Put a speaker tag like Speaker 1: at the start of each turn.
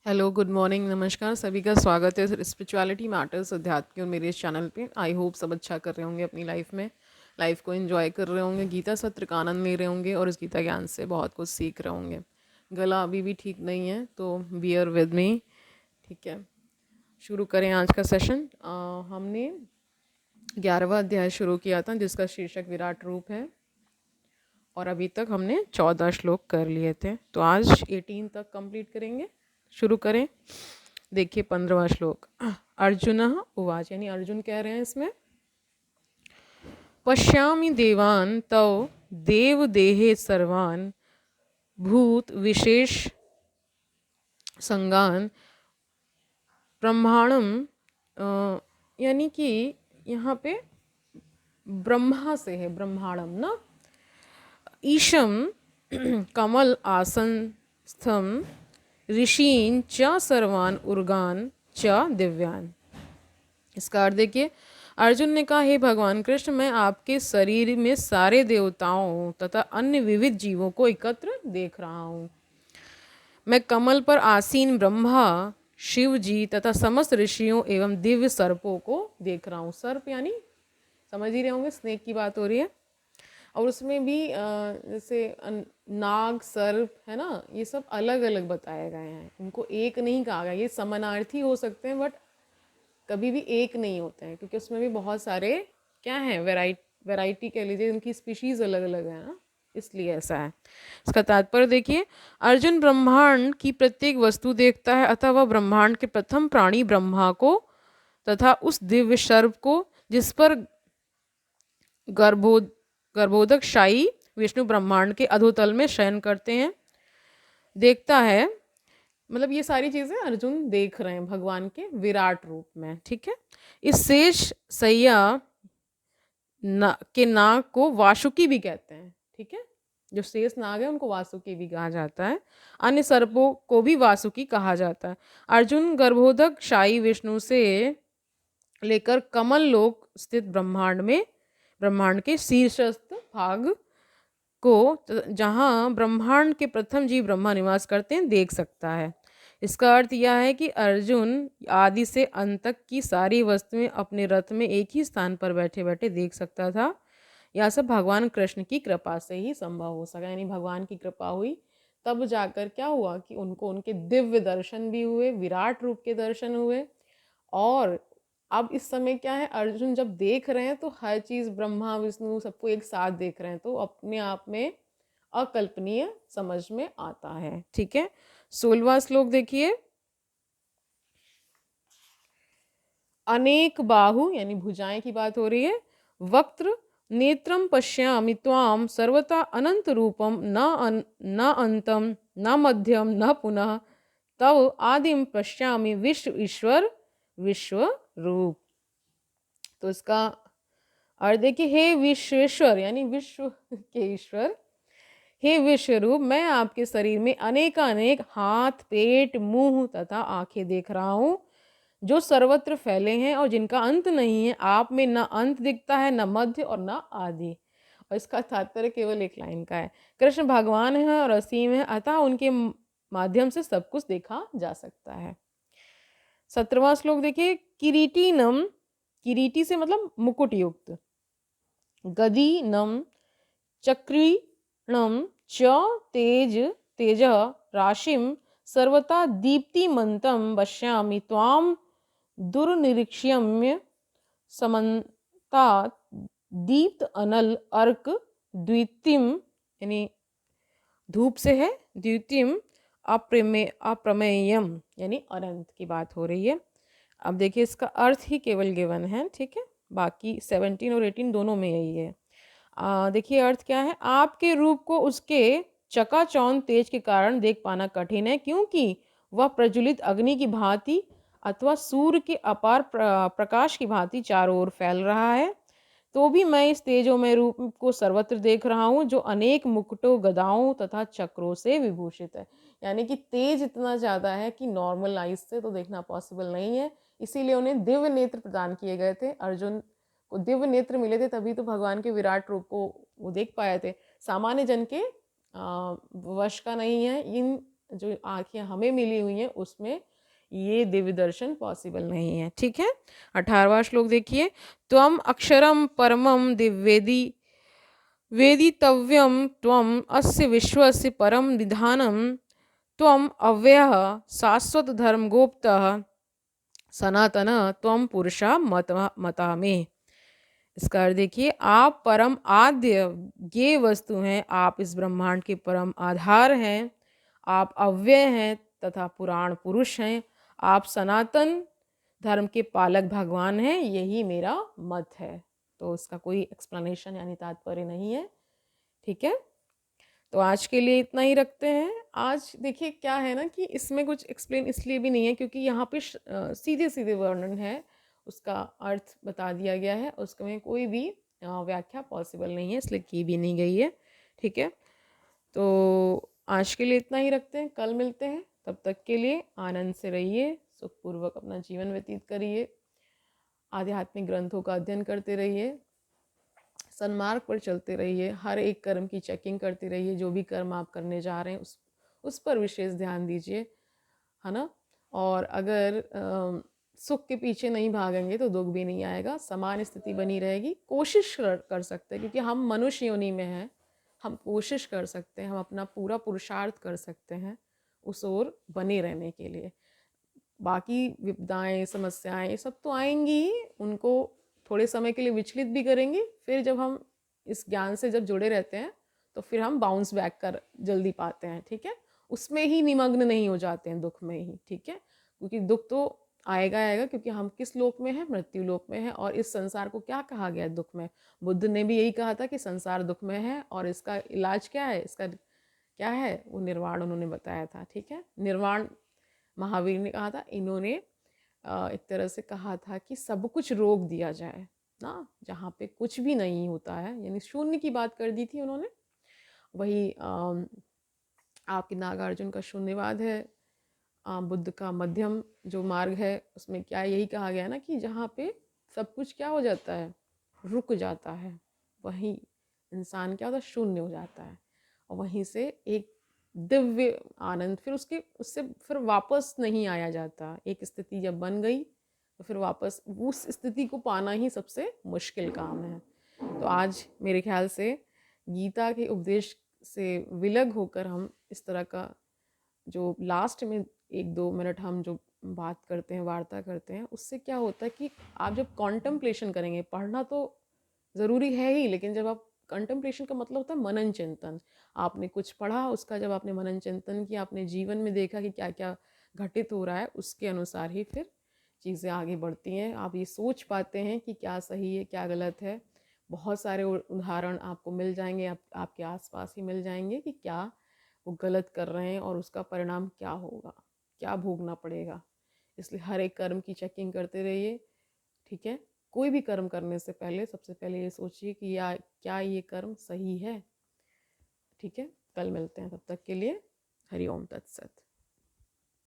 Speaker 1: Hello, good morning, नमस्कार। सभी का स्वागत है स्पिरिचुअलिटी मैटर्स अध्यात्म के और मेरे इस चैनल पे। आई होप सब अच्छा कर रहे होंगे अपनी लाइफ में, लाइफ को एंजॉय कर रहे होंगे, गीता सत्र का आनंद ले रहे होंगे और इस गीता ज्ञान से बहुत कुछ सीख रहे होंगे। गला अभी भी ठीक नहीं है तो बियर विद मी। ठीक है, शुरू करें आज का सेशन। हमने 11वां अध्याय शुरू किया था जिसका शीर्षक विराट रूप है और अभी तक हमने 14 श्लोक कर लिए थे, तो आज 18 तक कंप्लीट करेंगे। शुरू करें। देखिए 15वां श्लोक। अर्जुन उवाच, यानी अर्जुन कह रहे हैं इसमें, पश्यामि देवान तव देव देहे सर्वान भूत विशेष संगान ब्रह्मांडम। यानी कि यहाँ पे ब्रह्मा से है, ब्रह्मांडम ना। ईशम कमल आसन स्थम ऋषीन च सर्वान उर्गान च दिव्यान। इसका अर्थ देखिए, अर्जुन ने कहा, हे भगवान कृष्ण, मैं आपके शरीर में सारे देवताओं तथा अन्य विविध जीवों को एकत्र देख रहा हूँ। मैं कमल पर आसीन ब्रह्मा, शिव जी तथा समस्त ऋषियों एवं दिव्य सर्पों को देख रहा हूँ। सर्प यानी समझ ही रहे होंगे, स्नेक की बात हो रही है। और उसमें भी जैसे नाग, सर्प है ना, ये सब अलग अलग बताए गए हैं, इनको एक नहीं कहा गया। ये समानार्थी हो सकते हैं बट कभी भी एक नहीं होते हैं, क्योंकि उसमें भी बहुत सारे क्या है, वैरायटी कह लीजिए, उनकी स्पीशीज अलग अलग है ना, इसलिए ऐसा है। इसका तात्पर्य देखिए, अर्जुन ब्रह्मांड की प्रत्येक वस्तु देखता है, अतः वह ब्रह्मांड के प्रथम प्राणी ब्रह्मा को तथा उस दिव्य सर्प को, जिस पर गर्भोदक शाही विष्णु ब्रह्मांड के अधोतल में शयन करते हैं, देखता है। मतलब ये सारी चीजें अर्जुन देख रहे हैं भगवान के विराट रूप में। ठीक है, इस शेष सैया के नाग को वासुकी भी कहते हैं। ठीक है, जो शेष नाग है उनको वासुकी भी कहा जाता है। अन्य सर्पों को भी वासुकी कहा जाता है। अर्जुन गर्भोदक शाही विष्णु से लेकर कमल लोक स्थित ब्रह्मांड के शीर्षस्थ भाग को, जहाँ ब्रह्मांड के प्रथम जीव ब्रह्मा निवास करते हैं, देख सकता है। इसका अर्थ यह है कि अर्जुन आदि से अंत तक की सारी वस्तुएं अपने रथ में एक ही स्थान पर बैठे बैठे देख सकता था। यह सब भगवान कृष्ण की कृपा से ही संभव हो सका, यानी भगवान की कृपा हुई तब जाकर क्या हुआ कि उनको उनके दिव्य दर्शन भी हुए, विराट रूप के दर्शन हुए। और अब इस समय क्या है, अर्जुन जब देख रहे हैं तो हर चीज, ब्रह्मा विष्णु सबको एक साथ देख रहे हैं, तो अपने आप में अकल्पनीय समझ में आता है। ठीक है, 16वां श्लोक देखिए। अनेक बाहु यानी भुजाएं की बात हो रही है। वक्त्र नेत्रम पश्यामि त्वाम सर्वथा अनंत रूपम न अंतम न मध्यम न पुनः तव आदिम पश्यामि विश्व ईश्वर विश्व रूप। तो इसका अर्थ देखिए, हे विश्वेश्वर यानी विश्व के ईश्वर, हे विश्व रूप, मैं आपके शरीर में अनेकानेक हाथ, पेट, मुंह तथा आंखें देख रहा हूँ, जो सर्वत्र फैले हैं और जिनका अंत नहीं है। आप में न अंत दिखता है, न मध्य और न आदि। और इसका तात्पर्य केवल एक लाइन का है, कृष्ण भगवान है और असीम है, अतः उनके माध्यम से सब कुछ देखा जा सकता है। 17वां श्लोक देखिए। किरीटीनम, किरीटी से मतलब मुकुट युक्त, गदीनम चक्रीणम च तेज राशिम सर्वथा दीप्तिमंतम पश्यामि त्वाम दुर्निरीक्ष्यम्य समन्ता दीप्त अनल अर्क द्वितीम, यानी धूप से है, द्वितीयम अप्रमेयम यानी अनंत की बात हो रही है। अब देखिए इसका अर्थ ही केवल गिवन है। ठीक है, बाकी 17 और 18 दोनों में यही है। देखिए अर्थ क्या है, आपके रूप को उसके चकाचौंध तेज के कारण देख पाना कठिन है, क्योंकि वह प्रज्वलित अग्नि की भांति अथवा सूर्य के अपार प्रकाश की भांति चारों ओर फैल रहा है। तो भी मैं इस तेजोमय रूप को सर्वत्र देख रहा हूँ, जो अनेक मुकुटों, गदाओं तथा चक्रों से विभूषित है। यानी कि तेज इतना ज़्यादा है कि नॉर्मल आइज से तो देखना पॉसिबल नहीं है, इसीलिए उन्हें दिव्य नेत्र प्रदान किए गए थे। अर्जुन को दिव्य नेत्र मिले थे, तभी तो भगवान के विराट रूप को वो देख पाए थे। सामान्य जन के वश का नहीं है। इन जो आँखें हमें मिली हुई हैं उसमें ये दिव्य दर्शन पॉसिबल नहीं है। ठीक है, 18वां श्लोक देखिए। त्वम अक्षरम परमम दिव्येदी वेदितव्यम त्वम अस्य विश्वस्य परम निधानम त्वम अव्ययः शाश्वत धर्मगोप्तः सनातन त्वम पुरुषा मता में। इसका अर्थ देखिए, आप परम आद्य ये वस्तु हैं, आप इस ब्रह्मांड के परम आधार हैं, आप अव्यय हैं तथा पुराण पुरुष हैं, आप सनातन धर्म के पालक भगवान हैं, यही मेरा मत है। तो इसका कोई एक्सप्लेनेशन यानी तात्पर्य नहीं है। ठीक है, तो आज के लिए इतना ही रखते हैं। आज देखिए क्या है ना कि इसमें कुछ एक्सप्लेन इसलिए भी नहीं है क्योंकि यहाँ पे सीधे सीधे वर्णन है, उसका अर्थ बता दिया गया है, उसमें कोई भी व्याख्या पॉसिबल नहीं है, इसलिए की भी नहीं गई है। ठीक है, तो आज के लिए इतना ही रखते हैं, कल मिलते हैं। तब तक के लिए आनंद से रहिए, सुखपूर्वक अपना जीवन व्यतीत करिए, आध्यात्मिक ग्रंथों का अध्ययन करते रहिए, सन्मार्ग पर चलते रहिए, हर एक कर्म की चेकिंग करते रहिए, जो भी कर्म आप करने जा रहे हैं उस पर विशेष ध्यान दीजिए, है ना। और अगर सुख के पीछे नहीं भागेंगे तो दुख भी नहीं आएगा, समान स्थिति बनी रहेगी। कोशिश कर सकते हैं क्योंकि हम मनुष्य योनि में हैं, हम कोशिश कर सकते हैं, हम अपना पूरा पुरुषार्थ कर सकते हैं उस ओर बने रहने के लिए। बाकी विपदाएं समस्याएं ये सब तो आएंगी ही, उनको थोड़े समय के लिए विचलित भी करेंगे, फिर जब हम इस ज्ञान से जब जुड़े रहते हैं तो फिर हम बाउंस बैक कर जल्दी पाते हैं। ठीक है, उसमें ही निमग्न नहीं हो जाते हैं, दुख में ही। ठीक है, क्योंकि दुख तो आएगा आएगा, क्योंकि हम किस लोक में हैं, मृत्यु लोक में है। और इस संसार को क्या कहा गया है, दुख में। बुद्ध ने भी यही कहा था कि संसार दुख में है और इसका इलाज क्या है, इसका क्या है, वो निर्वाण उन्होंने बताया था। ठीक है, निर्वाण महावीर ने कहा था, इन्होंने एक तरह से कहा था कि सब कुछ रोक दिया जाए ना, जहाँ पे कुछ भी नहीं होता है, यानी शून्य की बात कर दी थी उन्होंने। वही आपके नागार्जुन का शून्यवाद है, बुद्ध का मध्यम जो मार्ग है उसमें क्या यही कहा गया ना कि जहाँ पे सब कुछ क्या हो जाता है, रुक जाता है, वहीं इंसान क्या होता है, शून्य हो जाता है। और वहीं से एक दिव्य आनंद, फिर उससे फिर वापस नहीं आया जाता। एक स्थिति जब बन गई तो फिर वापस उस स्थिति को पाना ही सबसे मुश्किल काम है। तो आज मेरे ख्याल से गीता के उपदेश से विलग होकर हम इस तरह का जो लास्ट में 1-2 मिनट हम जो बात करते हैं, वार्ता करते हैं, उससे क्या होता है कि आप जब कॉन्टम्पलेशन करेंगे, पढ़ना तो ज़रूरी है ही, लेकिन जब आप कंटेम्पलेशन का मतलब होता है मनन चिंतन। आपने कुछ पढ़ा, उसका जब आपने मनन चिंतन किया, आपने जीवन में देखा कि क्या क्या घटित हो रहा है, उसके अनुसार ही फिर चीज़ें आगे बढ़ती हैं। आप ये सोच पाते हैं कि क्या सही है क्या गलत है। बहुत सारे उदाहरण आपको मिल जाएंगे, आपके आसपास ही मिल जाएंगे कि क्या वो गलत कर रहे हैं और उसका परिणाम क्या होगा, क्या भोगना पड़ेगा। इसलिए हर एक कर्म की चेकिंग करते रहिए। ठीक है, कोई भी कर्म करने से पहले सबसे पहले ये सोचिए कि क्या ये कर्म सही है। ठीक है, कल मिलते हैं, तब तक के लिए हरि ओम तत्सत।